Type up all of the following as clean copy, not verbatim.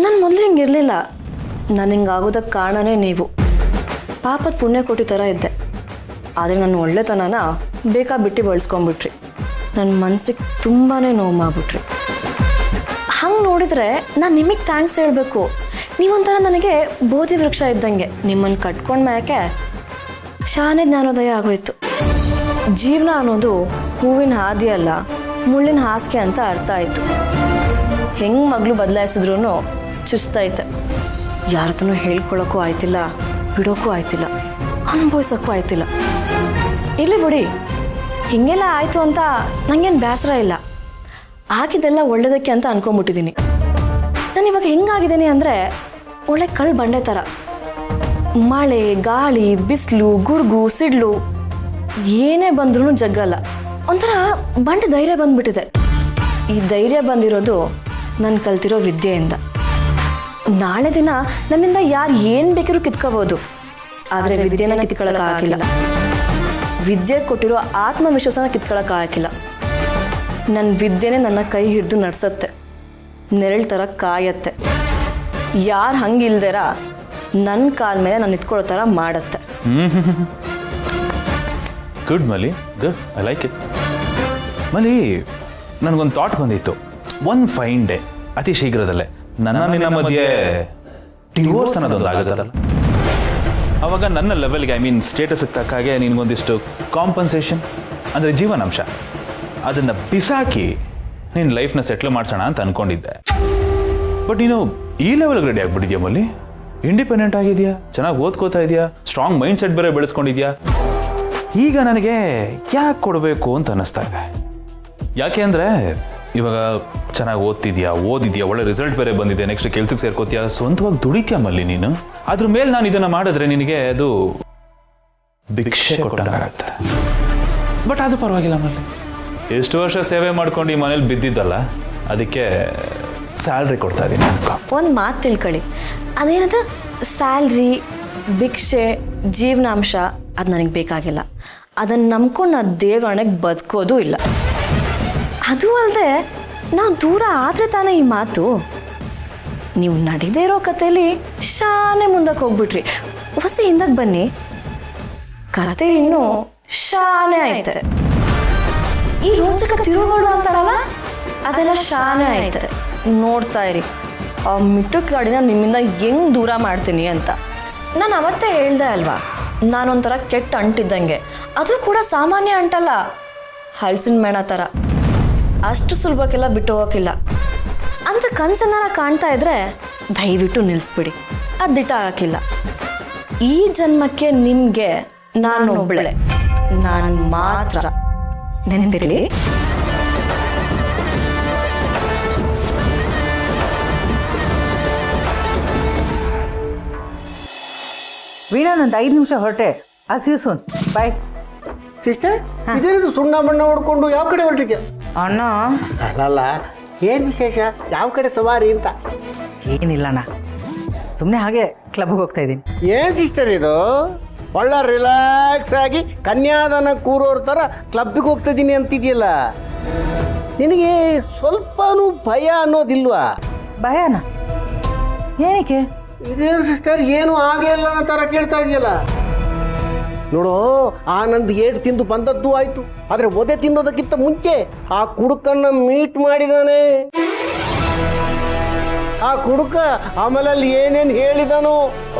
ನಾನು ಮೊದಲು ಹಿಂಗಿರಲಿಲ್ಲ. ನಾನು ಹಿಂಗಾಗೋದಕ್ಕೆ ಕಾರಣನೇ ನೀವು. ಪಾಪದ ಪುಣ್ಯ ಕೊಟ್ಟಿ ಥರ ಇದ್ದೆ. ಆದರೆ ನನ್ನ ಒಳ್ಳೆತನನ ಬೇಕಾಬಿಟ್ಟು ಬಳಸ್ಕೊಂಡ್ಬಿಟ್ರಿ. ನನ್ನ ಮನಸ್ಸಿಗೆ ತುಂಬಾ ನೋವು ಮಾಡ್ಬಿಟ್ರಿ. ಹಂಗೆ ನೋಡಿದರೆ ನಾನು ನಿಮಗೆ ಥ್ಯಾಂಕ್ಸ್ ಹೇಳಬೇಕು. ನೀವೊಂಥರ ನನಗೆ ಬೋಧಿ ವೃಕ್ಷ ಇದ್ದಂಗೆ. ನಿಮ್ಮನ್ನು ಕಟ್ಕೊಂಡ ಮ್ಯಾಕೆ ಶಾನೆ ಜ್ಞಾನೋದಯ ಆಗೋಯ್ತು. ಜೀವನ ಅನ್ನೋದು ಹೂವಿನ ಹಾದಿ ಅಲ್ಲ, ಮುಳ್ಳಿನ ಹಾಸಿಗೆ ಅಂತ ಅರ್ಥ ಆಯಿತು. ಹೆಂಗೆ ಮಗಳು ಬದಲಾಯಿಸಿದ್ರೂ ಚುಸ್ತೈತೆ. ಯಾರತನೂ ಹೇಳ್ಕೊಳ್ಳೋಕ್ಕೂ ಆಯ್ತಿಲ್ಲ, ಬಿಡೋಕ್ಕೂ ಆಯ್ತಿಲ್ಲ, ಅನುಭವಿಸೋಕ್ಕೂ ಆಯ್ತಿಲ್ಲ. ಇಲ್ಲಿ ಬಿಡಿ, ಹೀಗೆಲ್ಲ ಆಯಿತು ಅಂತ ನನಗೇನು ಬೇಸರ ಇಲ್ಲ. ಆಗಿದ್ದೆಲ್ಲ ಒಳ್ಳೆಯದಕ್ಕೆ ಅಂತ ಅಂದ್ಕೊಂಬಿಟ್ಟಿದ್ದೀನಿ. ನಾನು ಇವಾಗ ಹೆಂಗಾಗಿದ್ದೀನಿ ಅಂದರೆ ಒಳ್ಳೆ ಕಳ್ಳು ಬಂಡೆ ಥರ. ಮಳೆ, ಗಾಳಿ, ಬಿಸಿಲು, ಗುಡುಗು, ಸಿಡ್ಲು ಏನೇ ಬಂದ್ರೂ ಜಗ್ಗಲ್ಲ. ಒಂಥರ ಬಂಡೆ ಧೈರ್ಯ ಬಂದ್ಬಿಟ್ಟಿದೆ. ಈ ಧೈರ್ಯ ಬಂದಿರೋದು ನಾನು ಕಲ್ತಿರೋ ವಿದ್ಯೆಯಿಂದ. ನಾಳೆ ದಿನ ನನ್ನಿಂದ ಯಾರು ಏನು ಬೇಕಿರೋ ಕಿತ್ಕೋಬೋದು, ಆದರೆ ವಿದ್ಯೆನ ಕಿತ್ಕೊಳ್ಳೋಕ್ಕಾಗಿಲ್ಲ. ವಿದ್ಯೆ ಕೊಟ್ಟಿರೋ ಆತ್ಮವಿಶ್ವಾಸನ ಕಿತ್ಕೊಳ್ಳೋಕ್ಕಾಗಿಲ್ಲ. ನನ್ನ ವಿದ್ಯೆನೇ ನನ್ನ ಕೈ ಹಿಡಿದು ನಡೆಸತ್ತೆ, ನೆರಳು ಥರ ಕಾಯತ್ತೆ. ಯಾರು ಹಂಗಿಲ್ದೇರ ನನ್ನ ಕಾಲ ಮೇಲೆ ನಾನು ನಿಂತ್ಕೊಳ್ಳೋ ಥರ ಮಾಡತ್ತೆ. Good Mali, good, I like it. Mali, ನನಗೊಂದು ಥಾಟ್ ಬಂದಿತ್ತು. ಒಂದು ಫೈನ್ ಡೇ ಅತಿ ಶೀಘ್ರದಲ್ಲೇ ನಿನ್ನ ಮಧ್ಯೆ ಡಿವೋರ್ಸ್ ಅನ್ನೋದೊಂದು ಆಗುತ್ತಲ್ಲ, ಅವಾಗ ನನ್ನ ಲೆವೆಲ್ಗೆ, ಐ ಮೀನ್ ಸ್ಟೇಟಸ್ಗೆ ತಕ್ಕ ಹಾಗೆ ನಿನಗೊಂದಿಷ್ಟು ಕಾಂಪನ್ಸೇಷನ್ ಅಂದರೆ ಜೀವನಾಂಶ ಅದನ್ನು ಬಿಸಾಕಿ ನಿನ್ನ ಲೈಫ್ನ ಸೆಟ್ಲ್ ಮಾಡಿಸೋಣ ಅಂತ ಅಂದ್ಕೊಂಡಿದ್ದೆ. ಬಟ್ ನೀನು ಈ ಲೆವೆಲ್ಗೆ ರೆಡಿ ಆಗಿಬಿಟ್ಟಿದ್ಯಾ ಮಲ್ಲಿ. ಇಂಡಿಪೆಂಡೆಂಟ್ ಆಗಿದೆಯಾ, ಚೆನ್ನಾಗಿ ಓದ್ಕೋತಾ ಇದೆಯಾ, ಸ್ಟ್ರಾಂಗ್ ಮೈಂಡ್ ಸೆಟ್ ಬೇರೆ ಬೆಳೆಸ್ಕೊಂಡಿದ್ಯಾ. ಈಗ ನನಗೆ ಯಾಕೆ ಕೊಡಬೇಕು ಅಂತ ಅನ್ನಿಸ್ತಾ ಇದೆ. ಯಾಕೆ ಅಂದರೆ ಇವಾಗ ಚೆನ್ನಾಗಿ ಓದ್ತಿದ್ಯಾ, ಒಳ್ಳೆ ರಿಸಲ್ಟ್ ಬೇರೆ ಬಂದಿದೆ, ನೆಕ್ಸ್ಟ್ ಕೆಲ್ಸಕ್ಕೆ ಸೇರ್ಕೋತೀಯಾ, ಸ್ವಂತವಾಗಿ ದುಡಿತೀಯ ಮಲ್ಲಿ ನೀನು. ಅದ್ರ ಮೇಲೆ ನಾನು ಇದನ್ನು ಮಾಡಿದ್ರೆ ನಿನಗೆ ಅದು ಭಿಕ್ಷೆ ಕೊಟ್ಟಾಗತ್ತೆ. ಬಟ್ ಅದು ಪರವಾಗಿಲ್ಲ ಮಲ್ಲಿ, ಎಷ್ಟು ವರ್ಷ ಸೇವೆ ಮಾಡ್ಕೊಂಡು ಈ ಮನೇಲಿ ಬಿದ್ದಿದ್ದಲ್ಲ, ಅದಕ್ಕೆ ಸ್ಯಾಲ್ರಿ ಕೊಡ್ತಾ ಇದ್ದೀನಿ ಅನ್ಕೋ. ಒಂದು ಮಾತು ತಿಳ್ಕೊಳ್ಳಿ, ಅದೇನದ ಸ್ಯಾಲ್ರಿ, ಭಿಕ್ಷೆ, ಜೀವನಾಂಶ ಅದು ನನಗೆ ಬೇಕಾಗಿಲ್ಲ. ಅದನ್ನು ನಂಬ್ಕೊಂಡು ನಾನು ದೇವರಣೆಗೆ ಬದುಕೋದು ಇಲ್ಲ. ಅದು ಅಲ್ಲದೆ ನಾವು ದೂರ ಆದರೆ ತಾನೇ ಈ ಮಾತು. ನೀವು ನಡೀದೇ ಇರೋ ಕಥೆಯಲ್ಲಿ ಶಾನೆ ಮುಂದಕ್ಕೆ ಹೋಗ್ಬಿಟ್ರಿ. ಹೊಸ ಹಿಂದಕ್ಕೆ ಬನ್ನಿ, ಕತೆ ಇನ್ನೂ ಶಾನೆ ಐತೆ. ಈ ರೋಚಕ ತಿರುಗಳು ಅಂತಾರಲ್ಲ, ಅದೆಲ್ಲ ಶಾನೆ ಐತೆ. ನೋಡ್ತಾ ಇರಿ, ಆ ಮಿಟ್ಟುಕ್ ಗಾಡಿನ ನಿಮ್ಮಿಂದ ಹೆಂಗೆ ದೂರ ಮಾಡ್ತೀನಿ ಅಂತ. ನಾನು ಅವತ್ತೇ ಹೇಳ್ದೆ ಅಲ್ವಾ, ನಾನೊಂಥರ ಕೆಟ್ಟ ಅಂಟಿದ್ದಂಗೆ. ಅದು ಕೂಡ ಸಾಮಾನ್ಯ ಅಂಟಲ್ಲ, ಹಳ್ಸಿನ ಮೇಣ ಥರ. ಅಷ್ಟು ಸುಲಭಕ್ಕೆಲ್ಲ ಬಿಟ್ಟು ಹೋಗೋಕ್ಕಿಲ್ಲ ಅಂತ ಕನಸನ್ನ ಕಾಣ್ತಾ ಇದ್ರೆ ದಯವಿಟ್ಟು ನಿಲ್ಲಿಸ್ಬಿಡಿ. ಅದು ದಿಟ್ಟ ಆಗೋಕ್ಕಿಲ್ಲ. ಈ ಜನ್ಮಕ್ಕೆ ನಿಮಗೆ ನಾನು ಒಬ್ಬಳೆ, ನಾನು ಮಾತ್ರ. ನೆನಪಿರಲಿ. ವೀಣಾ, ನಂದು 5 ನಿಮಿಷ ಹೊರಟೆ. ಸೂನ್ ಬಾಯ್. ಸಿಸ್ಟರ್, ಇದೇನಿದು ಸುಣ್ಣ ಬಣ್ಣ ಹೊಡ್ಕೊಂಡು ಯಾವ ಕಡೆ ಹೊರಟಿದ್ಯಾ? ಅಣ್ಣ, ಅಲ್ಲ, ಏನು ವಿಶೇಷ? ಯಾವ ಕಡೆ ಸವಾರಿ ಅಂತ? ಏನಿಲ್ಲಣ್ಣ, ಸುಮ್ಮನೆ ಹಾಗೆ ಕ್ಲಬ್ಗೆ ಹೋಗ್ತಾ ಇದ್ದೀನಿ. ಏನು ಸಿಸ್ಟರ್ ಇದು? ಒಳ್ಳೆ ರಿಲ್ಯಾಕ್ಸ್ ಆಗಿ ಕನ್ಯಾದಾನ ಕೂರೋರ ಥರ ಕ್ಲಬ್ಬಿಗೆ ಹೋಗ್ತಾ ಇದ್ದೀನಿ ಅಂತಿದೆಯಲ್ಲ, ನಿನಗೆ ಸ್ವಲ್ಪನೂ ಭಯ ಅನ್ನೋದಿಲ್ವಾ? ಭಯನಾ? ಏನಕ್ಕೆ? ಇದೇನು ಸಿಸ್ಟರ್, ಏನು ಹಾಗೆ ಇಲ್ಲ ಅನ್ನೋ ಥರ ಕೇಳ್ತಾ ಇದೆಯಲ್ಲ. ನೋಡು, ಆನಂದ್ ಏಟು ತಿಂದು ಬಂದದ್ದು ಆಯಿತು, ಆದರೆ ಒದೆ ತಿನ್ನೋದಕ್ಕಿಂತ ಮುಂಚೆ ಆ ಕುಡುಕನ್ನು ಮೀಟ್ ಮಾಡಿದಾನೆ. ಆ ಕುಡುಕ ಆಮೇಲೆ ಅಲ್ಲಿ ಏನೇನು ಹೇಳಿದಾನೋ,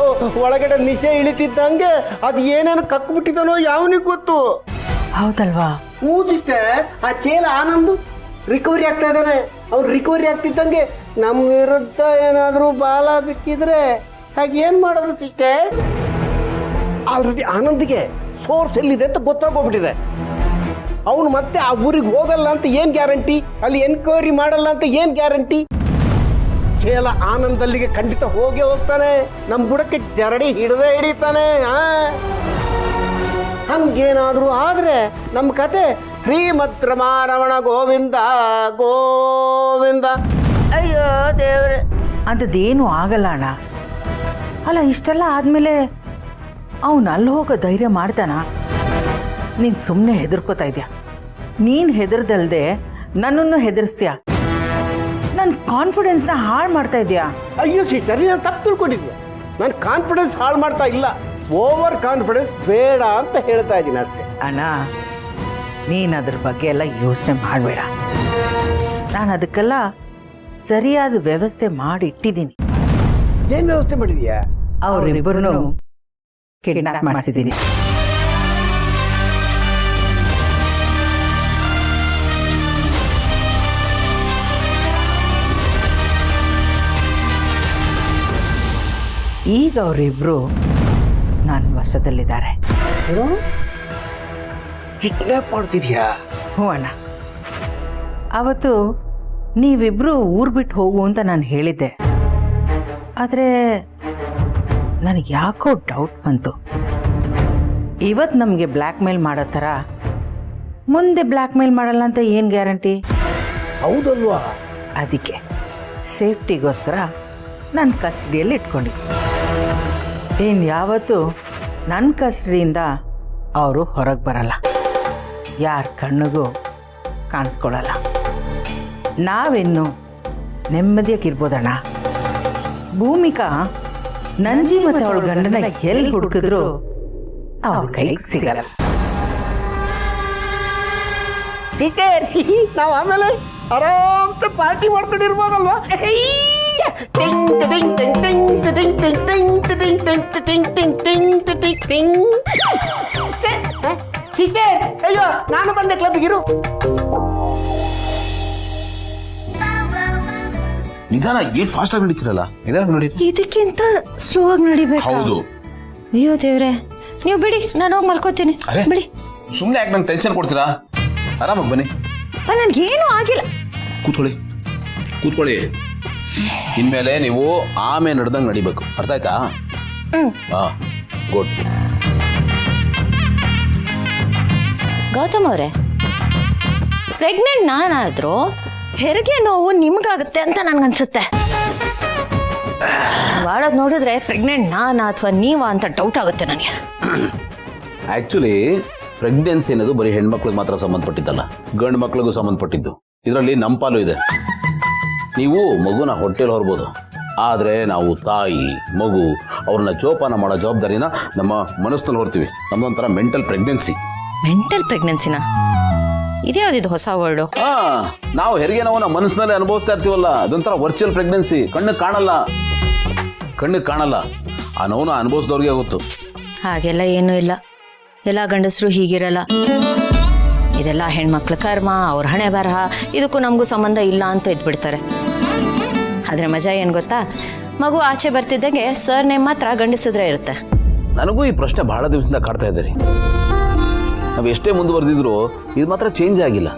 ಒಳಗಡೆ ನಿಶೆ ಇಳಿತಿದ್ದಂಗೆ ಅದು ಏನೇನು ಕಕ್ಬಿಟ್ಟಿದ್ದಾನೋ ಯಾವನಿಗೆ ಗೊತ್ತು. ಹೌದಲ್ವಾ? ಹ್ಞೂ ಸಿಸ್ಟರ್, ಆ ಚೇಲ ಆನಂದ್ ರಿಕವರಿ ಆಗ್ತಾ ಇದ್ದಾನೆ. ಅವ್ನು ರಿಕವರಿ ಆಗ್ತಿದ್ದಂಗೆ ನಮ್ಮ ವಿರುದ್ಧ ಏನಾದರೂ ಬಾಲ ಬಿಕ್ಕಿದ್ರೆ ಹಾಗೆ ಏನು ಮಾಡೋದು ಸಿಸ್ಟರ್? ಆಲ್ರೆಡಿ ಆನಂದಿಗೆ ಸೋರ್ಸ್ ಎಲ್ಲಿದೆ ಅಂತ ಗೊತ್ತಾಗೋಗ್ಬಿಟ್ಟಿದೆ. ಅವನು ಮತ್ತೆ ಆ ಊರಿಗೆ ಹೋಗಲ್ಲ ಅಂತ ಏನು ಗ್ಯಾರಂಟಿ? ಅಲ್ಲಿ ಎನ್ಕ್ವೈರಿ ಮಾಡಲ್ಲ ಅಂತ ಏನು ಗ್ಯಾರಂಟಿ? ಚೇಲ ಆನಂದಲ್ಲಿಗೆ ಖಂಡಿತ ಹೋಗೇ ಹೋಗ್ತಾನೆ. ನಮ್ಮ ಬುಡಕ್ಕೆ ಜರಡಿ ಹಿಡಿತಾನೆ. ಹಂಗೇನಾದರೂ ಆದರೆ ನಮ್ಮ ಕತೆ ಶ್ರೀಮದ್ ರಮಾರಮಣ ಗೋವಿಂದ ಗೋವಿಂದ. ಅಯ್ಯೋ ದೇವ್ರೆ, ಅಂಥದ್ದೇನು ಆಗಲ್ಲ ಅಣ್ಣ. ಅಲ್ಲ, ಇಷ್ಟೆಲ್ಲ ಆದಮೇಲೆ ಅವನು ಅಲ್ಲಿ ಹೋಗೋ ಧೈರ್ಯ ಮಾಡ್ತಾನ? ನೀನು ಸುಮ್ಮನೆ ಹೆದರ್ಕೋತಾ ಇದೆಯಾ. ನೀನು ಹೆದರ್ದಲ್ದೆ ನನ್ನನ್ನು ಹೆದರ್ಸ್ತೀಯ. ನನ್ನ ಕಾನ್ಫಿಡೆನ್ಸ್ನ ಹಾಳು ಮಾಡ್ತಾ ಇದೆಯಾ? ಅಯ್ಯೋ ಸಿಸ್ಟರ್, ನಾನು ತಪ್ಪು ತಿಳ್ಕೊಂಡಿದ್ದೆ. ನಾನು ಕಾನ್ಫಿಡೆನ್ಸ್ ಹಾಳು ಮಾಡ್ತಾ ಇಲ್ಲ, ಓವರ್ ಕಾನ್ಫಿಡೆನ್ಸ್ ಬೇಡ ಅಂತ ಹೇಳ್ತಾ ಇದ್ದೀನಿ ಅಷ್ಟೇ. ಅಣ್ಣ, ನೀನು ಅದ್ರ ಬಗ್ಗೆ ಎಲ್ಲ ಯೋಚನೆ ಮಾಡಬೇಡ. ನಾನು ಅದಕ್ಕೆಲ್ಲ ಸರಿಯಾದ ವ್ಯವಸ್ಥೆ ಮಾಡಿ ಇಟ್ಟಿದ್ದೀನಿ. ಏನು ವ್ಯವಸ್ಥೆ ಮಾಡಿದ್ಯಾ? ಅವರಿಬ್ಬರನ್ನು ಕಿಡ್ನಾಪ್ ಮಾಡಿಸಿದ್ದೀನಿ. ಈಗ ಅವರಿಬ್ರು ನನ್ನ ವಶದಲ್ಲಿದ್ದಾರೆ. ಕಿಡ್ನಾಪ್ ಮಾಡ್ತಿದ್ಯಾ? ಹ್ಞೂ ಅಣ್ಣ. ಅವತ್ತು ನೀವಿಬ್ರು ಊರು ಬಿಟ್ಟು ಹೋಗು ಅಂತ ನಾನು ಹೇಳಿದ್ದೆ. ಆದರೆ ನನಗೆ ಯಾಕೋ ಡೌಟ್ ಬಂತು. ಇವತ್ತು ನಮಗೆ ಬ್ಲ್ಯಾಕ್ ಮೇಲ್ ಮಾಡೋ ಥರ ಮುಂದೆ ಬ್ಲ್ಯಾಕ್ ಮೇಲ್ ಮಾಡಲ್ಲ ಅಂತ ಏನು ಗ್ಯಾರಂಟಿ? ಹೌದಲ್ವಾ? ಅದಕ್ಕೆ ಸೇಫ್ಟಿಗೋಸ್ಕರ ನನ್ನ ಕಸ್ಟಡಿಯಲ್ಲಿ ಇಟ್ಕೊಂಡಿದ್ದೆ. ಇನ್ನು ಯಾವತ್ತೂ ನನ್ನ ಕಸ್ಟಡಿಯಿಂದ ಅವರು ಹೊರಗೆ ಬರಲ್ಲ, ಯಾರ ಕಣ್ಣಿಗೂ ಕಾಣಿಸ್ಕೊಳ್ಳಲ್ಲ. ನಾವಿನ್ನು ನೆಮ್ಮದಿಯಾಗಿರ್ಬೋದಣ್ಣ. ಭೂಮಿಕಾ ನಂಜಿ ಮತ್ತು ಅವಳ ಗಂಡನ ಎಲ್ಲಿ ಹುಡುಕಿದ್ರು ಅವ್ರ ಕೈಗೆ ಸಿಗಲ್ಲ. ಟೀಚರ್, ನಾವು ಆಮೇಲೆ ಆರಾಮ್ಸೆ ಪಾರ್ಟಿ ಮಾಡ್ಕೊಂಡಿರ್ಬೋದಲ್ವಾ? ಟೀಚರ್, ಅಯ್ಯೋ ನಾನು ಬಂದೆ ಕ್ಲಬ್ಗಿರು. ನಿಧಾನ, ಏನ್ ಫಾಸ್ಟ್ ಆಗಿ ನಡೀತಿರಲ್ಲ, ನಿಧಾನ ನೋಡಿ. ಇದಕ್ಕಿಂತ ಸ್ಲೋ ಆಗಿ ನಡಿಬೇಕು. ಹೌದು. ಅಯ್ಯೋ ದೇವ್ರೆ, ನೀವು ಬಿಡಿ, ನಾನು ಹೋಗಿ ಮಲ್ಕೋತೀನಿ. ಅರೆ ಬಿಡಿ. ಸುಮ್ಮನೆ ಯಾಕೆ ನಂಗೆ ಟೆನ್ಷನ್ ಕೊಡ್ತೀರಾ? ಆರಾಮಾಗಿ ಬನ್ನಿ. ನನ್ಗೇನು ಆಗಿಲ್ಲ. ಕೂತ್ಕೊಳ್ಳಿ. ಇನ್ಮೇಲೆ ನೀವು ಆಮೇಲೆ ನಡೆದಂಗೆ ನಡಿಬೇಕು, ಅರ್ಥ ಆಯ್ತಾ? ಹಾ, ಗುಡ್. ಗೌತಮ್ ಅವರೇ, ಪ್ರೆಗ್ನೆಂಟ್ ನಾನಾದ್ರೂ ಹೆರಿಗೆ ನೋವು ನಿಮ್ಗಾಗುತ್ತೆ ಅಂತ ನನ್ಗನ್ಸುತ್ತೆ. ಮಾಡೋದು ನೋಡಿದ್ರೆ ಪ್ರೆಗ್ನೆಂಟ್ ನಾನಾ ಅಥವಾ ನೀವಾ ಅಂತ ಡೌಟ್ ಆಗುತ್ತೆ ನನಗೆ. ಆಕ್ಚುಲಿ ಪ್ರೆಗ್ನೆನ್ಸಿ ಅನ್ನೋದು ಬರೀ ಹೆಣ್ಮಕ್ಳಿಗೆ ಮಾತ್ರ ಸಂಬಂಧಪಟ್ಟಿದ್ದಲ್ಲ, ಗಂಡು ಮಕ್ಳಿಗೂ ಸಂಬಂಧಪಟ್ಟಿದ್ದು. ಇದರಲ್ಲಿ ನಮ್ಮ ಪಾಲು ಇದೆ. ನೀವು ಮಗುನ ಹೊಟ್ಟೆಲಿ ಹೊರಬೋದು, ಆದರೆ ನಾವು ತಾಯಿ ಮಗು ಅವ್ರನ್ನ ಜೋಪಾನ ಮಾಡೋ ಜವಾಬ್ದಾರಿನ ನಮ್ಮ ಮನಸ್ಸಿನಲ್ಲಿ ಹೊರ್ತೀವಿ. ನಮ್ಮದೊಂಥರ ಮೆಂಟಲ್ ಪ್ರೆಗ್ನೆನ್ಸಿ. ಮೆಂಟಲ್ ಪ್ರೆಗ್ನೆನ್ಸಿನ? ಇದ್ಯಾವ್ದಿದು ಹೊಸ ವರ್ಡು? ನಾವು ಹೆರಿಗೆ ನಾವು ನಮ್ಮ ಮನಸ್ಸಿನಲ್ಲಿ ಅನುಭವಿಸ್ತಾ ಇರ್ತೀವಲ್ಲ, ಅದೊಂಥರ ವರ್ಚುವಲ್ ಪ್ರೆಗ್ನೆನ್ಸಿ. ಕಣ್ಣಿಗೆ ಕಾಣಲ್ಲ. ಆ ನೋವನ್ನ ಅನುಭವಿಸಿದವ್ರಿಗೆ ಗೊತ್ತು. ಹಾಗೆಲ್ಲ ಏನೂ ಇಲ್ಲ. ಎಲ್ಲ ಗಂಡಸರು ಹೀಗಿರಲ್ಲ. ಇದೆಲ್ಲ ಹೆಣ್ಮಕ್ಳ ಕರ್ಮ, ಅವ್ರ ಹಣೆ ಬರಹ, ಇದಕ್ಕೂ ನಮಗೂ ಸಂಬಂಧ ಇಲ್ಲ ಅಂತ ಇದ್ಬಿಡ್ತಾರೆ. ಆದರೆ ಮಜಾ ಏನು ಗೊತ್ತಾ, ಮಗು ಆಚೆ ಬರ್ತಿದ್ದಂಗೆ ಸರ್ ನೇಮ್ ಮಾತ್ರ ಗಂಡಸಿದ್ರೆ ಇರುತ್ತೆ. ನನಗೂ ಈ ಪ್ರಶ್ನೆ ಬಹಳ ದಿವಸದಿಂದ ಕಾಡ್ತಾ ಇದ್ದೀರಿ. ನಾವು ಎಷ್ಟೇ ಮುಂದುವರೆದಿದ್ರು ಇದು ಮಾತ್ರ ಚೇಂಜ್ ಆಗಿಲ್ಲ.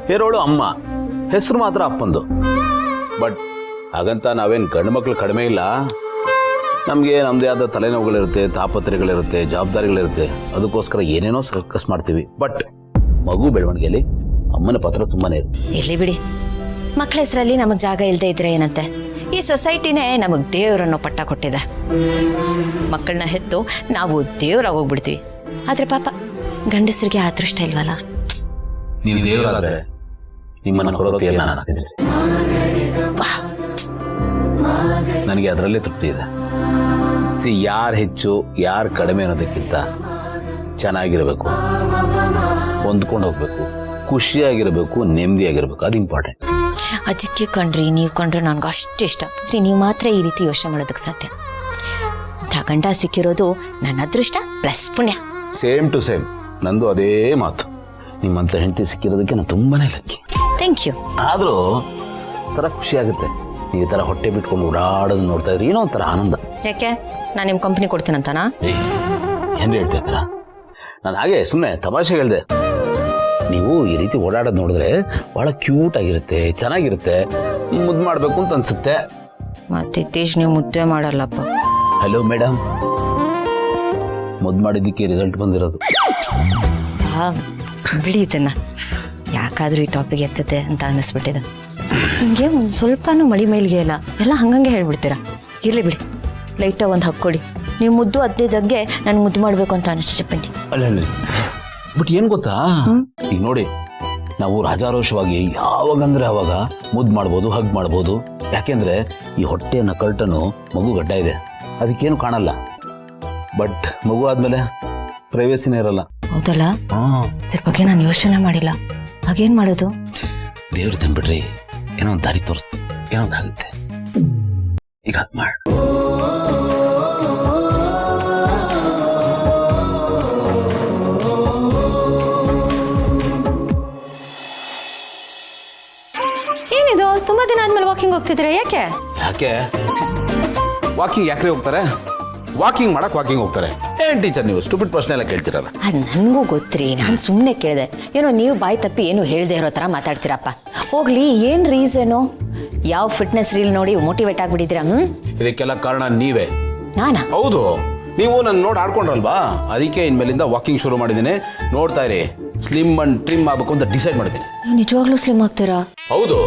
ಹೇರೋಳು ಅಮ್ಮ, ಹೆಸರು ಮಾತ್ರ ಅಪ್ಪಂದು. ಬಟ್ ಹಾಗಂತ ನಾವೇನು ಗಂಡು ಮಕ್ಳು ಕಡಿಮೆ ಇಲ್ಲ. ನಮಗೆ ನಮ್ಮದೇ ಆದ ತಲೆನೋವುಗಳಿರುತ್ತೆ, ತಾಪತ್ರೆಗಳಿರುತ್ತೆ, ಜವಾಬ್ದಾರಿಗಳಿರುತ್ತೆ. ಅದಕ್ಕೋಸ್ಕರ ಏನೇನೋ ಸರ್ಕಸ್ ಮಾಡ್ತೀವಿ. ಬಟ್ ಮಗು ಬೆಳವಣಿಗೆಯಲ್ಲಿ ಅಮ್ಮನ ಪಾತ್ರ ತುಂಬಾನೇ ಇರುತ್ತೆ. ಇರ್ಲಿ ಬಿಡಿ, ಮಕ್ಕಳ ಹೆಸರಲ್ಲಿ ನಮಗೆ ಜಾಗ ಇಲ್ಲದೆ ಇದ್ರೆ ಏನಂತೆ? ಈ ಸೊಸೈಟಿನೇ ನಮಗೆ ದೇವರನ್ನು ಪಟ್ಟ ಕೊಟ್ಟಿದೆ. ಮಕ್ಕಳನ್ನ ಹೆತ್ತು ನಾವು ದೇವರಾಗಿ ಹೋಗ್ಬಿಡ್ತೀವಿ. ಆದ್ರೆ ಪಾಪ ಗಂಡಸರಿಗೆ ಅದೃಷ್ಟ ಇಲ್ವಲ್ಲ. ನೀವು ದೇವರಾದ್ರೆ ನಿಮ್ಮನ್ನ ಹೊರತೆ ಎಲ್ಲ ನಾನು ಹಾಕಿದ್ದೀನಿ. ನನಗೆ ಅದರಲ್ಲೇ ತೃಪ್ತಿ ಇದೆ. ಯಾರು ಹೆಚ್ಚು ಯಾರು ಕಡಿಮೆ ಅನ್ನೋದಕ್ಕಿಂತ ಚೆನ್ನಾಗಿರಬೇಕು, ಹೊಂದ್ಕೊಂಡು ಹೋಗ್ಬೇಕು, ಖುಷಿಯಾಗಿರಬೇಕು, ನೆಮ್ಮದಿಯಾಗಿರ್ಬೇಕು. ಅದು ಇಂಪಾರ್ಟೆಂಟ್. ಅದಕ್ಕೆ ಕಣ್ರಿ, ನೀವು ಕಂಡ್ರೆ ನನಗೆ ಅಷ್ಟು ಇಷ್ಟ. ನೀವು ಮಾತ್ರ ಈ ರೀತಿ ಯೋಚನೆ ಮಾಡೋದಕ್ಕೆ ಸಾಧ್ಯ. ಇಂಥ ಗಂಡ ಸಿಕ್ಕಿರೋದು ನನ್ನ ಅದೃಷ್ಟ ಪ್ಲಸ್ ಪುಣ್ಯ. ಸೇಮ್ ಟು ಸೇಮ್, ನಂದು ಅದೇ ಮಾತು. ನಿಮ್ಮಂತ ಹೆಂಡತಿ ಸಿಕ್ಕಿರೋದಕ್ಕೆ ನಾನು ತುಂಬಾನೇ ಲಕ್ಕಿ. Thank you. ಆದರೂ ಥರ ಖುಷಿ ಆಗುತ್ತೆ ನೀವು ಈ ಥರ ಹೊಟ್ಟೆ ಬಿಟ್ಕೊಂಡು ಓಡಾಡೋದು ನೋಡ್ತಾ ಇದ್ರೆ. ಏನೋ ಒಂಥರ ಆನಂದ. ಯಾಕೆ, ನಾನು ನಿಮ್ಮ ಕಂಪ್ನಿ ಕೊಡ್ತೀನಂತಾನಾ? ಏನು ಹೇಳ್ತಾ ಇದ್ದೀರಾ? ನಾನು ಹಾಗೆ ಸುಮ್ಮನೆ ತಮಾಷೆ ಹೇಳಿದೆ. ನೀವು ಈ ರೀತಿ ಓಡಾಡೋದು ನೋಡಿದ್ರೆ ಬಹಳ ಕ್ಯೂಟ್ ಆಗಿರುತ್ತೆ, ಚೆನ್ನಾಗಿರುತ್ತೆ, ಮುದ್ದು ಮಾಡಬೇಕು ಅಂತ ಅನ್ಸುತ್ತೆ. ಮತ್ತೆ ಇತ್ತೀಚ್ ನೀವು ಮುದ್ದೆ ಮಾಡಲ್ಲಪ್ಪ. ಹಲೋ ಮೇಡಮ್, ಮುದ್ದು ಮಾಡಿದ್ದಕ್ಕೆ ರಿಸಲ್ಟ್ ಬಂದಿರೋದು. ಬಿಡಿ ಇದನ್ನ, ಯಾಕಾದ್ರೂ ಈ ಟಾಪಿಕ್ ಎತ್ತದೆ ಅಂತ ಅನ್ನಿಸ್ಬಿಟ್ಟಿದೆ. ನಿಮಗೆ ಒಂದು ಸ್ವಲ್ಪನೂ ಮಳಿ ಮೇಲ್ಗೆ ಇಲ್ಲ, ಎಲ್ಲ ಹಂಗಂಗೆ ಹೇಳ್ಬಿಡ್ತೀರಾ. ಇರಲಿ ಬಿಡಿ, ಲೈಟಾಗಿ ಒಂದು ಹಾಕ್ಕೊಡಿ. ನೀವು ಮುದ್ದು ಹತ್ತಿದಂಗೆ ನಾನು ಮುದ್ದು ಮಾಡಬೇಕು ಅಂತ ಅನಿಸ್ತು. ಅಲ್ಲ ಬಟ್ ಏನು ಗೊತ್ತಾ, ಈಗ ನೋಡಿ, ನಾವು ರಾಜಾರೋಷವಾಗಿ ಯಾವಾಗಂದ್ರೆ ಅವಾಗ ಮುದ್ದು ಮಾಡ್ಬೋದು, ಹಗ್ ಮಾಡ್ಬೋದು. ಯಾಕೆಂದ್ರೆ ಈ ಹೊಟ್ಟೆನ ಕರ್ಟನು ಮಗು ಗಡ್ಡ ಇದೆ, ಅದಕ್ಕೇನು ಕಾಣಲ್ಲ. ಬಟ್ ಮಗು ಆದ್ಮೇಲೆ ಪ್ರೈವೇಸಿನೇ ಇರಲ್ಲ. ಹೌದಲ್ಲ, ಇದ್ರ ಬಗ್ಗೆ ನಾನು ಯೋಚನೆ ಮಾಡಿಲ್ಲ. ಹಾಗೇನ್ ಮಾಡೋದು? ದೇವ್ರು ತಂದ್ಬಿಡ್ರಿ, ಏನೋ ಒಂದು ದಾರಿ ತೋರಿಸ್ತು, ಏನೋ ಒಂದು ಆಗುತ್ತೆ. ಈಗ ಹಾಗೆ ಮಾಡಿ. ಏನಿದು ತುಂಬಾ ದಿನ ಆದ್ಮೇಲೆ ವಾಕಿಂಗ್ ಹೋಗ್ತಿದ್ರೆ, ಯಾಕೆ? ಯಾಕೆ ವಾಕಿಂಗ್ ಯಾಕ್ರೆ ಹೋಗ್ತಾರೆ? ವಾಕಿಂಗ್ ಮಾಡಕ್ ವಾಕಿಂಗ್ ಹೋಗ್ತಾರೆ. ಏನ್ ಟೀಚರ್ ನೀವು ಸ್ಟುಪಿಡ್ ಪ್ರಶ್ನೆ ಎಲ್ಲ ಕೇಳ್ತಿರಲ್ಲ? ಅದು ನನಗೂ ಗೊತ್ತ್ರಿ, ನಾನು ಸುಮ್ಮನೆ ಕೇಳಿದೆ. ಏನೋ ನೀವು ಬಾಯಿ ತಪ್ಪಿ ಏನು ಹೇಳ್ದೆ ಇರೋ ಥರ ಮಾತಾಡ್ತೀರಪ್ಪ. ಹೋಗ್ಲಿ, ಏನು ರೀಸನು? ಯಾವ ಫಿಟ್ನೆಸ್ ರೀಲ್ ನೋಡಿ ಮೋಟಿವೇಟ್ ಆಗ್ಬಿಟ್ಟಿದ್ದೀರಾ? ಇದಕ್ಕೆಲ್ಲ ಕಾರಣ ನೀವೇ. ನಾನಾ? ಹೌದು, ನೀವು ನನ್ನ ನೋಡಿ ಆಡ್ಕೊಂಡ್ರಲ್ವಾ, ಅದಕ್ಕೆ ಇನ್ಮೇಲಿಂದ ವಾಕಿಂಗ್ ಶುರು ಮಾಡಿದ್ದೀನಿ. ನೋಡ್ತಾ ಇರಿ, ಸ್ಲಿಮ್ ಅಂಡ್ ಟ್ರಿಮ್ ಆಗ್ಬೇಕು ಅಂತ ಡಿಸೈಡ್ ಮಾಡಿದ್ದೀನಿ. ನೀವು ನಿಜವಾಗ್ಲೂ ಸ್ಲಿಮ್ ಆಗ್ತೀರಾ? ಹೌದು,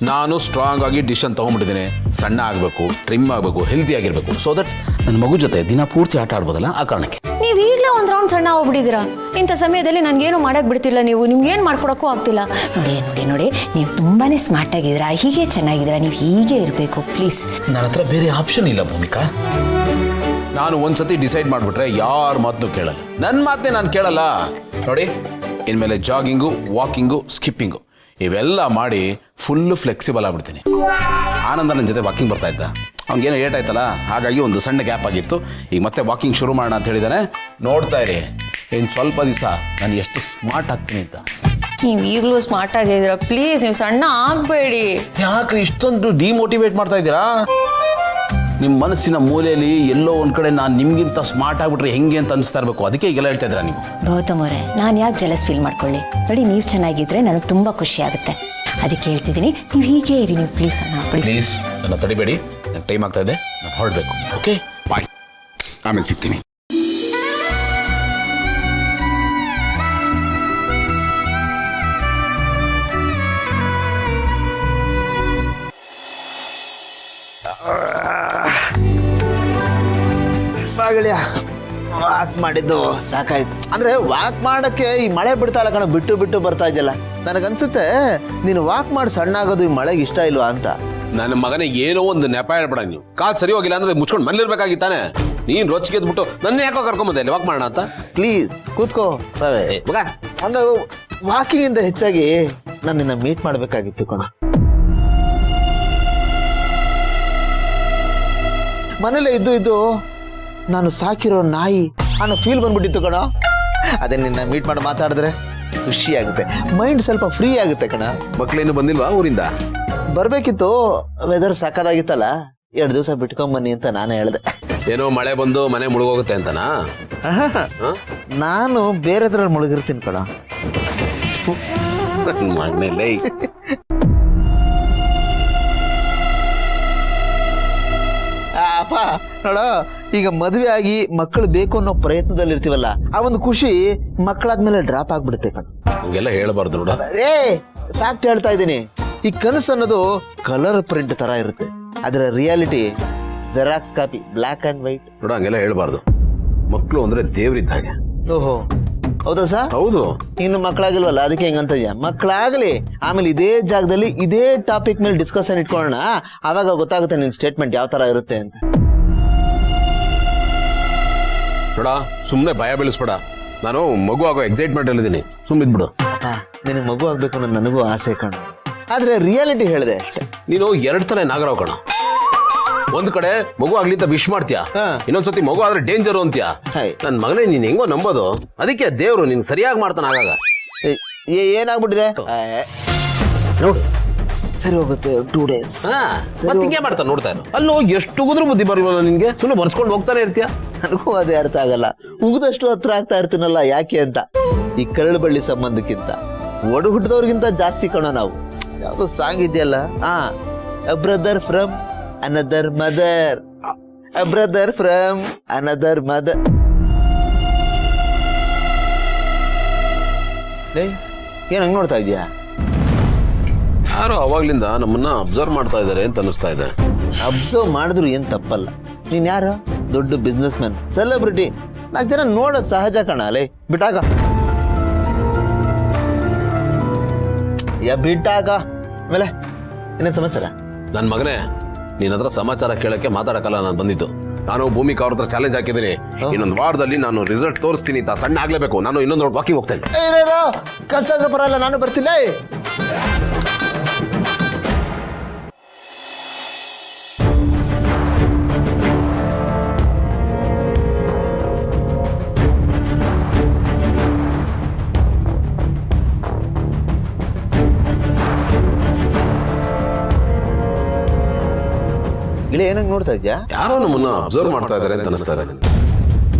ನಾನು ಸ್ಟ್ರಾಂಗ್ ಆಗಿ ಡಿಸಿಷನ್ ತೊಗೊಂಡ್ಬಿಟ್ಟಿದ್ದೀನಿ. ಸಣ್ಣ ಆಗಬೇಕು, ಟ್ರಿಮ್ ಆಗಬೇಕು, ಹೆಲ್ದಿ ಆಗಿರಬೇಕು. ಸೊ ದಟ್ ನನ್ನ ಮಗು ಜೊತೆ ದಿನ ಪೂರ್ತಿ ಆಟ ಆಡ್ಬೋದಲ್ಲ, ಆ ಕಾರಣಕ್ಕೆ. ನೀವು ಈಗಲೇ ಒಂದು ರೌಂಡ್ ಸಣ್ಣ ಹೋಗ್ಬಿಟ್ಟಿದ್ದೀರಾ. ಇಂಥ ಸಮಯದಲ್ಲಿ ನನಗೇನು ಮಾಡಕ್ಕೆ ಬಿಡ್ತಿಲ್ಲ ನೀವು. ನಿಮ್ಗೇನು ಮಾಡ್ಕೊಡೋಕ್ಕೂ ಆಗ್ತಿಲ್ಲ. ನೋಡಿ ನೋಡಿ ನೋಡಿ, ನೀವು ತುಂಬಾ ಸ್ಮಾರ್ಟ್ ಆಗಿದ್ದೀರಾ, ಹೀಗೆ ಚೆನ್ನಾಗಿದ್ದೀರಾ. ನೀವು ಹೀಗೆ ಇರಬೇಕು ಪ್ಲೀಸ್. ನನ್ನ ಹತ್ರ ಬೇರೆ ಆಪ್ಷನ್ ಇಲ್ಲ ಭೂಮಿಕಾ. ನಾನು ಒಂದ್ಸತಿ ಡಿಸೈಡ್ ಮಾಡಿಬಿಟ್ರೆ ಯಾರ ಮಾತನ್ನು ಕೇಳಲ್ಲ. ನನ್ನ ಮಾತನ್ನೇ ನಾನು ಕೇಳಲ್ಲ. ನೋಡಿ, ಇನ್ಮೇಲೆ ಜಾಗಿಂಗು, ವಾಕಿಂಗು, ಸ್ಕಿಪ್ಪಿಂಗು ಇವೆಲ್ಲ ಮಾಡಿ ಫುಲ್ಲು ಫ್ಲೆಕ್ಸಿಬಲ್ ಆಗ್ಬಿಡ್ತೀನಿ. ಆನಂದ ನನ್ನ ಜೊತೆ ವಾಕಿಂಗ್ ಬರ್ತಾ ಇದ್ದ, ಅವ್ನಿಗೇನೋ ಏಟ್ ಆಯ್ತಲ್ಲ, ಹಾಗಾಗಿ ಒಂದು ಸಣ್ಣ ಗ್ಯಾಪ್ ಆಗಿತ್ತು. ಈಗ ಮತ್ತೆ ವಾಕಿಂಗ್ ಶುರು ಮಾಡೋಣ ಅಂತ ಹೇಳಿದಾನೆ. ನೋಡ್ತಾ ಇರಿ, ಇನ್ನು ಸ್ವಲ್ಪ ದಿವಸ ನಾನು ಎಷ್ಟು ಸ್ಮಾರ್ಟ್ ಆಗ್ತೀನಿ ಅಂತ. ನೀವು ಈಗಲೂ ಸ್ಮಾರ್ಟ್ ಆಗಿದ್ದೀರಾ, ಪ್ಲೀಸ್ ನೀವು ಸಣ್ಣ ಆಗಬೇಡಿ. ಯಾಕ್ರಿ ಇಷ್ಟೊಂದು ಡಿಮೋಟಿವೇಟ್ ಮಾಡ್ತಾ ಇದ್ದೀರಾ? ನಿಮ್ಮ ಮನಸ್ಸಿನ ಮೂಲೆಯಲ್ಲಿ ಎಲ್ಲೋ ಒಂದು ಕಡೆ ನಾನು ನಿಮ್ಗಿಂತ ಸ್ಮಾರ್ಟ್ ಆಗಿಬಿಟ್ರೆ ಹೆಂಗೆ ಅಂತ ಅನಿಸ್ತಾ ಇರಬೇಕು. ಅದಕ್ಕೆ ಈಗೆಲ್ಲ ಹೇಳ್ತಾ ಇದ್ದೀರಾ ನೀವು? ಗೌತಮ್ ಅವರೇ, ನಾನು ಯಾಕೆ ಜಲಸ್ ಫೀಲ್ ಮಾಡ್ಕೊಳ್ಳಿ? ನೋಡಿ, ನೀವು ಚೆನ್ನಾಗಿದ್ರೆ ನನಗೆ ತುಂಬ ಖುಷಿ ಆಗುತ್ತೆ. ಅದಕ್ಕೆ ಹೇಳ್ತಿದ್ದೀನಿ, ನೀವು ಹೀಗೆ ಇರಿ. ನೀವು ಪ್ಲೀಸ್ ಅಣ್ಣ, ಪ್ಲೀಸ್ ನನ್ನ ತಡಿಬೇಡಿ. ನನ್ನ ಟೈಮ್ ಆಗ್ತಾ ಇದೆ, ನಾನು ಹೊರಡಬೇಕು. ಓಕೆ, ಬಾಯ್, ಆಮೇಲೆ ಸಿಗ್ತೀನಿ. ಬಾಗಿಳ್ಯ ವಾಕ್ ಮಾಡಿದ್ದು ಸಾಕಾಯ್ತು. ಅಂದ್ರೆ ವಾಕ್ ಮಾಡಕ್ಕೆ ಈ ಮಳೆ ಬಿಡ್ತಾ ಇಲ್ಲ ಕಣ, ಬಿಟ್ಟು ಬಿಟ್ಟು ಬರ್ತಾ ಇದೆಯಲ್ಲ. ನನಗನ್ಸುತ್ತೆ ನೀನು ವಾಕ್ ಮಾಡಿ ಸಣ್ಣ ಆಗೋದು ಈ ಮಳೆಗೆ ಇಷ್ಟ ಇಲ್ವಾ ಅಂತ. ನನ್ನ ಮಗನೇ ಏನೋ ಒಂದು ನೆಪ ಹೇಳ್ಬೇಡ. ನೀವು ಕಾಲ್ ಸರಿ ಹೋಗಿಲ್ಲ ಅಂದ್ರೆ ಮುಚ್ಕೊಂಡು ಮನೇಲಿರ್ಬೇಕಾಗಿತ್ತಾನೆ. ನೀನ್ ರೊಚ್ಚಿಗೆದ್ಬಿಟ್ಟು ನನ್ನ ಯಾಕೋ ಕರ್ಕೊಂಬಂದೆ ವಾಕ್ ಮಾಡೋಣ ಅಂತ. ಪ್ಲೀಸ್ ಕೂತ್ಕೋ ಮಗ. ಅಂದ್ರೆ ವಾಕಿಂಗ್ ಇಂದ ಹೆಚ್ಚಾಗಿ ನಾನು ನಿನ್ನ ಮೀಟ್ ಮಾಡ್ಬೇಕಾಗಿತ್ತು ಕಣ. ಮನೇಲೆ ಇದ್ದು ನಾನು ಸಾಕಿರೋ ನಾಯಿ ಅನ್ನೋ ಫೀಲ್ ಬಂದ್ಬಿಟ್ಟಿತ್ತು ಕಣ. ಅದೇ ನಿನ್ನ ಮೀಟ್ ಮಾಡಿ ಮಾತಾಡಿದ್ರೆ ಖುಷಿ ಆಗುತ್ತೆ, ಮೈಂಡ್ ಸ್ವಲ್ಪ ಫ್ರೀ ಆಗುತ್ತೆ ಕಣ. ಮಕ್ಳೇನು ಬಂದಿಲ್ವಾ ಊರಿಂದ? ಬರ್ಬೇಕಿತ್ತು, ವೆದರ್ ಸಾಕಾಗಿತ್ತಲ್ಲ, 2 ದಿವಸ ಬಿಟ್ಕೊಂಬನ್ನಿ ಅಂತ ನಾನು ಹೇಳಿದೆ. ಏನೋ ಮಳೆ ಬಂದು ಮನೆ ಮುಳುಗೋಗುತ್ತೆ ಅಂತನಾ? ನಾನು ಬೇರೆದ್ರಲ್ಲಿ ಮುಳುಗಿರ್ತೀನಿ ಕಣ. ಮನೇಲೆ ಅಪ್ಪ ನೋಡ, ಈಗ ಮದುವೆ ಆಗಿ ಮಕ್ಕಳು ಬೇಕು ಅನ್ನೋ ಪ್ರಯತ್ನದಲ್ಲಿ ಇರ್ತೀವಲ್ಲ, ಆ ಒಂದು ಖುಷಿ ಮಕ್ಕಳಾದ್ಮೇಲೆ ಡ್ರಾಪ್ ಆಗ್ಬಿಡುತ್ತೆ ಕಣ. ಹಂಗೆಲ್ಲ ಹೇಳಬಾರ್ದು ನೋಡ. ಫ್ಯಾಕ್ಟ್ ಹೇಳ್ತಾ ಇದ್ದೀನಿ. ಈ ಕನಸು ಅನ್ನೋದು ಕಲರ್ ಪ್ರಿಂಟ್ ತರ ಇರುತ್ತೆ, ಅದರ reality xerox copy, black and white. ನೋಡ, ಹಂಗೆಲ್ಲ ಹೇಳಬಾರ್ದು. ಮಕ್ಕಳು ಅಂದ್ರೆ ದೇವ್ರಿದ್ದ ಹಾಗೆ. ಓಹೋ, ಹೌದಾ ಸರ್? ಹೌದು. ಇನ್ನು ಮಕ್ಕಳಾಗಿಲ್ವಲ್ಲ, ಅದಕ್ಕೆ ಹೆಂಗಂತ ಇದೆಯಾ. ಮಕ್ಕಳಾಗಲಿ, ಆಮೇಲೆ ಇದೇ ಜಾಗದಲ್ಲಿ ಇದೇ ಟಾಪಿಕ್ ಮೇಲೆ ಡಿಸ್ಕಷನ್ ಇಟ್ಕೊಳ್ಳೋಣ. ಆವಾಗ ಗೊತ್ತಾಗುತ್ತೆ ನಿನ್ ಸ್ಟೇಟ್ಮೆಂಟ್ ಯಾವ ತರ ಇರುತ್ತೆ ಅಂತ. ನೋಡ, ಸುಮ್ಮನೆ ಭಯ ಬೀಳಿಸ್ಬೇಡ. ನಾನು ಮಗು ಆಗೋ ಎಕ್ಸೈಟ್ಮೆಂಟ್ ಅಲ್ಲಿದ್ದೀನಿ, ಸುಮ್ಮಿದ್ಬಿಡು. ನಿನಗೆ ಮಗು ಆಗ್ಬೇಕು ಅನ್ನೋ ನನಗೂ ಆಸೆ ಕಣ, ಆದ್ರೆ ರಿಯಾಲಿಟಿ ಹೇಳಿದೆ ಅಷ್ಟೇ. ನೀನು 2 ತಲೆ ನಾಗರಾವ್ ಕಣ. ಒಂದ್ ಕಡೆ ಮಗು ಆಗ್ಲಿ ಅಂತ ವಿಶ್ ಮಾಡ್ತೀಯಾ, ಇನ್ನೊಂದ್ಸತಿ ಮಗು ಆದ್ರೆ ಡೇಂಜರು ಅಂತೀಯ. ನನ್ ಮಗನೇ, ನೀನ್ ಹೆಂಗೋ ನಂಬೋದು. ಅದಕ್ಕೆ ದೇವ್ರು ನಿನ್ ಸರಿಯಾಗಿ ಮಾಡ್ತಾನ. ಆಗಾಗ ಏನಾಗ್ಬಿಟ್ಟಿದೆ ನೋಡು, ಸರಿ ಹೋಗುತ್ತೆ 2 days. ಹಿಂಗೆ ಮಾಡ್ತಾನೆ, ನೋಡ್ತಾ ಇರು. ಅಲ್ಲೋ ಎಷ್ಟು ಉಗಿದ್ರು ಬುದ್ಧಿ ಬರಲ್ವಲ್ಲ ನಿನ್ಗೆ? ಸುಮ್ಮನೆ ಬರ್ಸ್ಕೊಂಡು ಹೋಗ್ತಾನೆ ಇರ್ತೀಯ. ನನಗೂ ಅದೇ ಅರ್ಥ ಆಗಲ್ಲ. ಉಗಿದಷ್ಟು ಹತ್ರ ಆಗ್ತಾ ಇರ್ತೀನಲ್ಲ, ಯಾಕೆ ಅಂತ. ಈ ಕರಳು ಬಳ್ಳಿ ಸಂಬಂಧಕ್ಕಿಂತ ಒಡ ಹುಟ್ಟಿದವ್ರಿಗಿಂತ ಜಾಸ್ತಿ ಕಣ ನಾವು. ಯಾವ್ದು ಸಾಂಗ್ ಇದೆಯಲ್ಲ, a brother from another mother, a brother from another mother. ಏನ್ ಹಂಗ್ ನೋಡ್ತಾ ಇದೀಯಾ? ಯಾರೋ ಅವಾಗ್ಲಿಂದ ನಮ್ಮನ್ನ ಅಬ್ಸರ್ವ್ ಮಾಡ್ತಾ ಇದಾರೆ ಅಂತ ಅನಿಸ್ತಾ ಇದೆ. ಅಬ್ಸರ್ವ್ ಮಾಡಿದ್ರು ಏನ್ ತಪ್ಪಲ್ಲ. ನೀನ್ ಯಾರು? ದೊಡ್ಡ ಬಿಸ್ನೆಸ್ ಮ್ಯಾನ್, ಸೆಲೆಬ್ರಿಟಿ. 4 ಜನ ನೋಡೋದ್ ಸಹಜ ಕಣ. ಅಲ್ಲೇ ಬಿಟ್ಟಾಗ ಮಾಡ್ತಿದ್ಯಾ ಬಿಟ್ಟಾಗ ಆಮೇಲೆ ಇನ್ನೇನು ಸಮಾಚಾರ? ನನ್ನ ಮಗನೇ ನಿನ್ನ ಹತ್ರ ಸಮಾಚಾರ ಕೇಳಕ್ಕೆ ಮಾತಾಡಕ್ಕಲ್ಲ ನಾನು ಬಂದಿದ್ದು. ನಾನು ಭೂಮಿಕಾ ಅವ್ರ ಹತ್ರ ಚಾಲೆಂಜ್ ಹಾಕಿದ್ದೀನಿ. ಇನ್ನೊಂದು ವಾರದಲ್ಲಿ ನಾನು ರಿಸಲ್ಟ್ ತೋರಿಸ್ತೀನಿ ಅಂತ ಸಣ್ಣ ಆಗ್ಲೇಬೇಕು. ನಾನು ಇನ್ನೊಂದು ವಾಕಿಂಗ್ ಹೋಗ್ತೇನೆ. ಕಷ್ಟ ಆದ್ರೂ ಪರವಾಗಿಲ್ಲ, ನಾನು ಬರ್ತೀನಿ. ಇಲ್ಲ ಏನಂಗೆ ನೋಡ್ತಾ ಇದ್ಯಾ? ಯಾರೋ ನಮ್ಮನ್ನ ಅಬ್ಸರ್ವ್ ಮಾಡ್ತಾ ಇದ್ದಾರೆ ಅಂತ ಅನಿಸ್ತಾ ಇದೆ.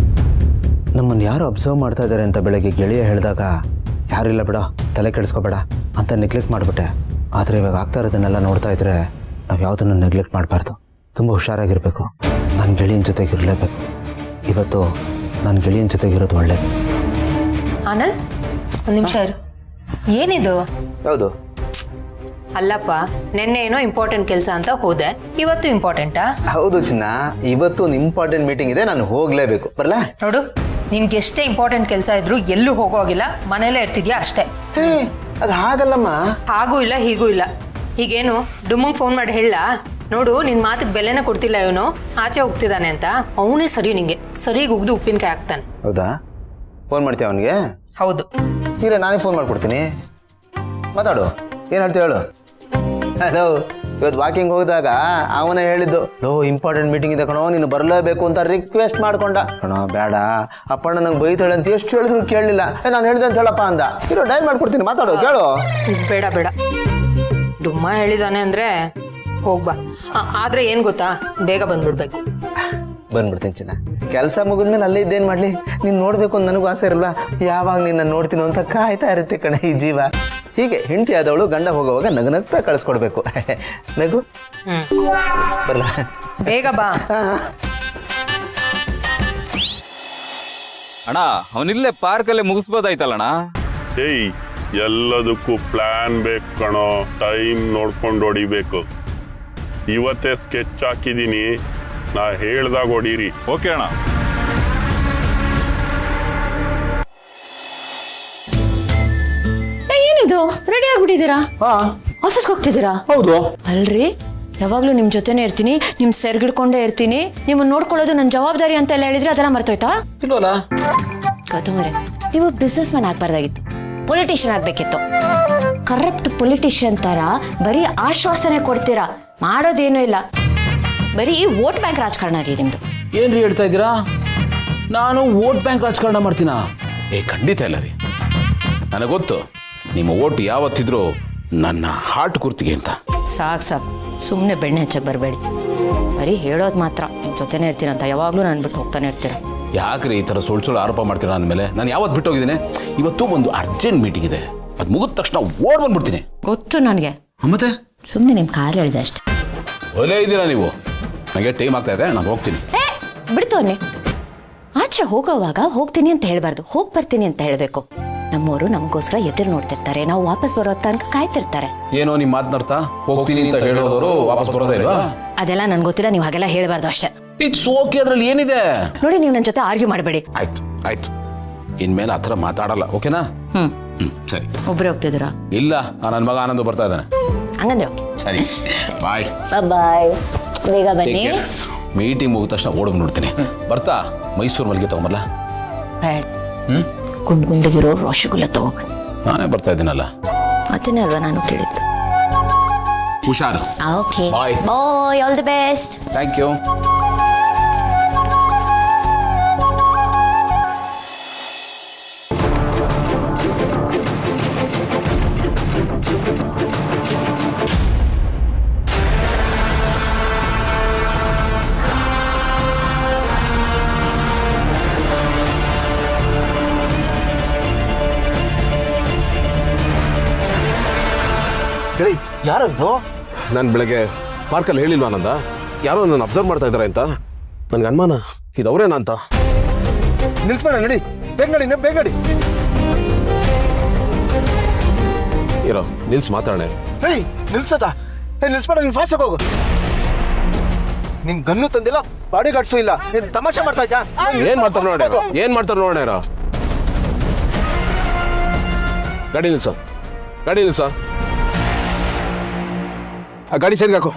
ನಮ್ಮನ್ನು ಯಾರು ಅಬ್ಸರ್ವ್ ಮಾಡ್ತಾ ಇದ್ದಾರೆ ಅಂತ ಬೆಳಗ್ಗೆ ಗೆಳೆಯ ಹೇಳಿದಾಗ ಯಾರಿಲ್ಲ ಬಿಡ, ತಲೆ ಕೆಡಿಸ್ಕೋಬೇಡ ಅಂತ ನೆಗ್ಲೆಕ್ಟ್ ಮಾಡಿಬಿಟ್ಟೆ. ಆದರೆ ಇವಾಗ ಆಗ್ತಾ ಇರೋದನ್ನೆಲ್ಲ ನೋಡ್ತಾ ಇದ್ರೆ ನಾವು ಯಾವುದನ್ನು ನೆಗ್ಲೆಕ್ಟ್ ಮಾಡಬಾರ್ದು. ತುಂಬ ಹುಷಾರಾಗಿರಬೇಕು. ನನ್ನ ಗೆಳೆಯನ ಜೊತೆಗಿರಲೇಬೇಕು. ಇವತ್ತು ನನ್ನ ಗೆಳೆಯನ ಜೊತೆಗಿರೋದು ಒಳ್ಳೇದು. ಆನಂದ್, ಒಂದು ನಿಮಿಷ ಇರು. ಏನಿದು? ಹೌದು, ಅಲ್ಲಪ್ಪ, ನಿನ್ನೆ ಏನೋ ಇಂಪಾರ್ಟೆಂಟ್ ಕೆಲಸ ಅಂತ ಹೋದೆ, ಇವತ್ತು ಇಂಪಾರ್ಟೆಂಟಾ? ಹೌದು ಚಿನ್ನ, ಇವತ್ತು ಒಂದು ಇಂಪಾರ್ಟೆಂಟ್ ಮೀಟಿಂಗ್ ಇದೆ, ನಾನು ಹೋಗಲೇಬೇಕು. ಬರಲಾ? ನೋಡು, ನಿನ್ಗೆ ಎಷ್ಟೇ ಇಂಪಾರ್ಟೆಂಟ್ ಕೆಲಸ ಇದ್ರು ಎಲ್ಲೂ ಹೋಗೋಗಿಲ್ಲ, ಮನೇಲೇ ಇರ್ತಿದ್ಯಾ ಅಷ್ಟೇ. ಅದು ಹಾಗಲ್ಲಮ್ಮ. ಹಾಗೂ ಇಲ್ಲ ಹೀಗೂ ಇಲ್ಲ. ಹೀಗೇನು ಡುಮ್ಮಂಗ್ ಫೋನ್ ಮಾಡಿ ಹೇಳ, ನೋಡು ನಿನ್ ಮಾತಿಗೆ ಬೆಲೆನ ಕೊಡ್ತಿಲ್ಲ ಇವನು, ಆಚೆ ಹೋಗ್ತಿದ್ದಾನೆ ಅಂತ. ಅವನೇ ಸರಿ, ನಿಂಗೆ ಸರಿಗೆ ಉಗ್ದು ಉಪ್ಪಿನಕಾಯಿ ಹಾಕ್ತಾನೆ. ಹೌದಾ? ಫೋನ್ ಮಾಡ್ತೀಯ ಅವನಿಗೆ? ಹೌದು. ಇಲ್ಲ, ನಾನೇ ಫೋನ್ ಮಾಡ್ಕೊಡ್ತೀನಿ. ಮಾತಾಡು, ಏನು ಹೇಳ್ತೀವಿ ಹೇಳು. ಹಲೋ, ಇವತ್ತು ವಾಕಿಂಗ್ ಹೋಗಿದಾಗ ಅವನೇ ಹೇಳಿದ್ದು, ಲೋ ಇಂಪಾರ್ಟೆಂಟ್ ಮೀಟಿಂಗ್ ಇದೆ ಕಣೋ, ನೀನು ಬರಲೇಬೇಕು ಅಂತ ರಿಕ್ವೆಸ್ಟ್ ಮಾಡ್ಕೊಂಡ. ಕಣೋ ಬೇಡ, ಅಪ್ಪಣ್ಣ ನಂಗೆ ಬೈತಾಳೆ ಅಂತ ಎಷ್ಟು ಹೇಳಿದ್ರು ಕೇಳಲಿಲ್ಲ. ನಾನು ಹೇಳಿದೆ ಅಂತ ಹೇಳಪ್ಪ ಅಂದ. ಇರೋ ಡೈಲ್ ಮಾಡ್ಕೊಡ್ತೀನಿ, ಮಾತಾಡು, ಕೇಳು. ಬೇಡ ಬೇಡ, ಡುಮ್ಮ ಹೇಳಿದಾನೆ ಅಂದ್ರೆ ಹೋಗ್ಬಾ. ಆದ್ರೆ ಏನ್ ಗೊತ್ತಾ, ಬೇಗ ಬಂದ್ಬಿಡ್ಬೇಕು. ಬಂದ್ಬಿಡ್ತೀನಿ ಚಿನ್ನ. ಕೆಲಸ ಮುಗಿದ್ಮೇಲೆ ಅಲ್ಲೇ ಇದ್ದೇನು ಮಾಡಲಿ, ನೀನು ನೋಡಬೇಕು ಅಂತ ನನಗೂ ಆಸೆ ಇರಲ್ವಾ? ಯಾವಾಗ ನಿನ್ನ ನೋಡ್ತೀನೋ ಅಂತ ಕಾಯ್ತಾ ಇರುತ್ತೆ ಕಣೆ ಈ ಜೀವ. ಹೀಗೆ ಹೆಂಡತಿ ಆದವಳು ಗಂಡ ಹೋಗೋವಾಗ ನಗು ನಗ್ತಾ ಕಳಿಸ್ಕೊಡ್ಬೇಕು. ನಗು ಬರಲ್ಲ, ಬೇಗ ಬಾ. ಅಣ್ಣ ಅವನಿಲ್ಲೇ ಪಾರ್ಕಲ್ಲೇ ಮುಗಿಸ್ಬೋದಾಯ್ತಲ್ಲಣ್ಣ. ಏಯ್, ಎಲ್ಲದಕ್ಕೂ ಪ್ಲಾನ್ ಬೇಕು ಕಣೋ, ಟೈಮ್ ನೋಡ್ಕೊಂಡು ಹೊಡಿಬೇಕು. ಇವತ್ತೇ ಸ್ಕೆಚ್ ಹಾಕಿದ್ದೀನಿ, ನಾ ಹೇಳ್ದಾಗ ಹೊಡೀರಿ. ಓಕೆ ಅಣ್ಣ. ಏನಿದು, ರೆಡಿ ಆಗ್ಬಿಟ್ಟಿದ್ದೀರಾ? ಆಫೀಸ್ಗೆ ಹೋಗ್ತಿದ್ದೀರಾ? ಹೌದು. ಅಲ್ರಿ, ಯಾವಾಗ್ಲೂ ನಿಮ್ ಜೊತೆನೇ ಇರ್ತೀನಿ, ನಿಮ್ ಸೆರ್ಗಿಡ್ಕೊಂಡೇ ಇರ್ತೀನಿ, ನಿಮ್ಮನ್ನ ನೋಡ್ಕೊಳ್ಳೋದು ನನ್ನ ಜವಾಬ್ದಾರಿ ಅಂತ ಎಲ್ಲ ಹೇಳಿದ್ರೆ ಅದೆಲ್ಲ ಮರ್ತೋಯ್ತಾ? ಇಲ್ವಲ್ಲ. ಗೌತಮರೇ, ನೀವು ಬಿಸ್ನೆಸ್ ಮ್ಯಾನ್ ಆಗ್ಬಾರ್ದಾಗಿತ್ತು, ಪೊಲಿಟಿಷಿಯನ್ ಆಗ್ಬೇಕಿತ್ತು. ಕರಪ್ಟ್ ಪೊಲಿಟಿಷಿಯನ್ ತರ ಬರೀ ಆಶ್ವಾಸನೆ ಕೊಡ್ತೀರಾ, ಮಾಡೋದೇನೂ ಇಲ್ಲ. ಬರೀ ವೋಟ್ ಬ್ಯಾಂಕ್ ರಾಜಕಾರಣ ಆಗಿ ನಿಮ್ದು. ಏನ್ರಿ ಹೇಳ್ತಾ ಇದ್ದೀರಾ? ನಾನು ವೋಟ್ ಬ್ಯಾಂಕ್ ರಾಜಕಾರಣ ಮಾಡ್ತೀನಾ? ಖಂಡಿತ ಇಲ್ಲ ರೀ. ನನಗೆ ಗೊತ್ತು ನಿಮ್ಮ ಓಟ್ ಯಾವತ್ತಿದ್ರು ನನ್ನ ಹಾರ್ಟ್ ಗುರ್ತಿಗೆ ಅಂತ. ಸಾಕು, ಸುಮ್ಮನೆ ಬೆಣ್ಣೆ ಹಚ್ಚಕ್ಕೆ ಬರಬೇಡಿ. ಬರೀ ಹೇಳೋದು ಮಾತ್ರ, ನಿಮ್ಮ ಜೊತೆನೇ ಇರ್ತೀನಿ ಅಂತ ಯಾವಾಗಲೂ ನಾನು ಬಿಟ್ಟು ಹೋಗ್ತಾನೆ ಇರ್ತೀರ. ಯಾಕ್ರಿ ಈ ಥರ ಸುಳ್ಳು ಆರೋಪ ಮಾಡ್ತೀರಾ ಅಂದಮೇಲೆ? ನಾನು ಯಾವತ್ತು ಬಿಟ್ಟು ಹೋಗಿದ್ದೀನಿ? ಇವತ್ತು ಒಂದು ಅರ್ಜೆಂಟ್ ಮೀಟಿಂಗ್ ಇದೆ, ಅದು ಮುಗಿದ ತಕ್ಷಣ ಓಡ್ ಬಂದ್ಬಿಡ್ತೀನಿ. ಗೊತ್ತು ನನಗೆ, ಮತ್ತೆ ಸುಮ್ಮನೆ ನಿಮ್ಮ ಕಾಲು ಹೇಳಿದೆ ಅಷ್ಟೇ. ಒಲೆ ಇದ್ದೀರಾ ನೀವು? ನನಗೆ ಟೈಮ್ ಆಗ್ತಾ ಇದೆ, ನಾನು ಹೋಗ್ತೀನಿ. ಬಿಡ್ತು ಅನ್ನಿ. ಆಚೆ ಹೋಗೋವಾಗ ಹೋಗ್ತೀನಿ ಅಂತ ಹೇಳ್ಬಾರ್ದು, ಹೋಗಿ ಬರ್ತೀನಿ ಅಂತ ಹೇಳಬೇಕು. ನಮ್ಮವರು ನಮಗೋಸ್ಕರ ಎದುರು ನೋಡ್ತಿರ್ತಾರೆ, ನಾವು ವಾಪಸ್ ಬರೋ ತನಕ ಕಾಯ್ತಿರ್ತಾರೆ. ಏನೋ ನಿಮ್ಮ ಮಾತನಾಡ್ತಾ ಹೋಗ್ತೀನಿ ಅಂತ ಹೇಳೋದವರು ವಾಪಸ್ ಬರೋದೇ ಇಲ್ವಾ? ಅದೆಲ್ಲ ನನ್ಗೆ ಗೊತ್ತಿಲ್ಲ, ನೀವು ಹಾಗೆಲ್ಲ ಹೇಳಬಾರ್ದು ಅಷ್ಟೇ. ಇಟ್ಸ್ ಓಕೆ, ಅದ್ರಲ್ಲಿ ಏನಿದೆ? ನೋಡಿ, ನೀವು ನನ್ನ ಜೊತೆ ಆರ್ಗ್ಯೂ ಮಾಡಬೇಡಿ. ಆಯ್ತು, ಇನ್ಮೇಲೆ ಆ ಥರ ಮಾತಾಡಲ್ಲ, ಓಕೆನಾ? ಸರಿ. ಒಬ್ಬರೇ ಹೋಗ್ತಿದ್ದೀರಾ? ಇಲ್ಲ, ನನ್ನ ಮಗ ಆನಂದ್ ಬರ್ತಾ ಇದ್ದಾನೆ. ಹಂಗಂದ್ರೆ ಓಕೆ, ಸರಿ, ಬಾಯ್. ಬಾಯ್, ಬೇಗ ಬನ್ನಿ. ಮೀಟಿಂಗ್ ಮುಗಿದ ತಕ್ಷಣ ಓಡೋಗಿ ನೋಡ್ತೀನಿ. ಬರ್ತಾ ಮೈಸೂರು ಮಲ್ಲಿಗೆ ತಗೊಂಬಲ್ಲ? ಬೇಡ, ಗುಂಡು ಗುಂಡಿಗಿರೋ ರಸಗುಲ್ಲ ತಗೊಂಡ್ಬನ್ನಿ. ನಾನೇ ಬರ್ತಾ ಇದ್ದೀನಲ್ಲ. ಅದನ್ನೇ ಅಲ್ವಾ ನಾನು ಕೇಳಿದ್ದು. ಹುಷಾರು. Okay, bye. Bye, all the best. Thank you. ಯಾರನ್ನು? ನಾನು ಬೆಳಗ್ಗೆ ಪಾರ್ಕಲ್ಲಿ ಹೇಳಿಲ್ವಾ ಆನಂದ, ಯಾರೋ ನನ್ನ ಅಬ್ಸರ್ವ್ ಮಾಡ್ತಾ ಇದ್ದಾರೆ ಅಂತ? ನನಗೆ ಅನುಮಾನ ಇದು ಅವರೇನಾ ಅಂತ. ನಿಲ್ಸ್ಬೇಡ, ನಡಿ, ಬೇಗ ನಡಿ. ಇರೋ, ನಿಲ್ಸಿ ಮಾತಾಡೋಣ. ನಿಲ್ಸದ? ನಿಲ್ಸ್ಬೇಡ, ನೀನು ಫಾಸ್ಟ್ ಹೋಗು. ನಿನ್ ಗನ್ನು ತಂದಿಲ್ಲ, ಬಾಡಿ ಗಾರ್ಡ್ಸು ಇಲ್ಲ, ನೀನ್ ತಮಾಷೆ ಮಾಡ್ತಾ ಇದ್ಯಾ? ಏನ್ ಮಾಡ್ತಾರೆ ನೋಡೋಣ. ಗಾಡಿ ನಿಲ್ಸ. ಆ ಗಾಡಿ ಸೈಡ್ಗೆ ಹಾಕು